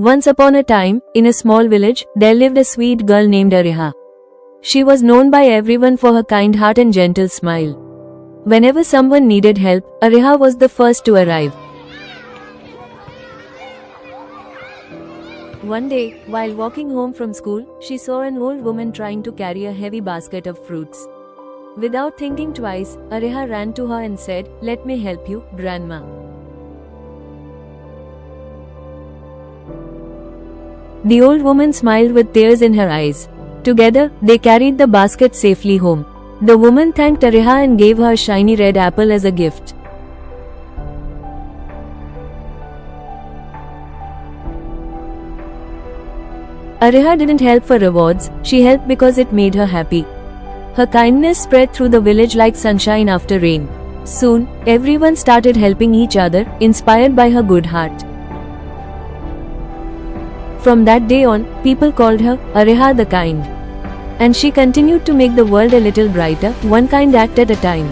Once upon a time, in a small village, there lived a sweet girl named Areeha. She was known by everyone for her kind heart and gentle smile. Whenever someone needed help, Areeha was the first to arrive. One day, while walking home from school, she saw an old woman trying to carry a heavy basket of fruits. Without thinking twice, Areeha ran to her and said, "Let me help you, Grandma." The old woman smiled with tears in her eyes. Together, they carried the basket safely home. The woman thanked Areeha and gave her a shiny red apple as a gift. Areeha didn't help for rewards, she helped because it made her happy. Her kindness spread through the village like sunshine after rain. Soon, everyone started helping each other, inspired by her good heart. From that day on, people called her Areeha the Kind. And she continued to make the world a little brighter, one kind act at a time.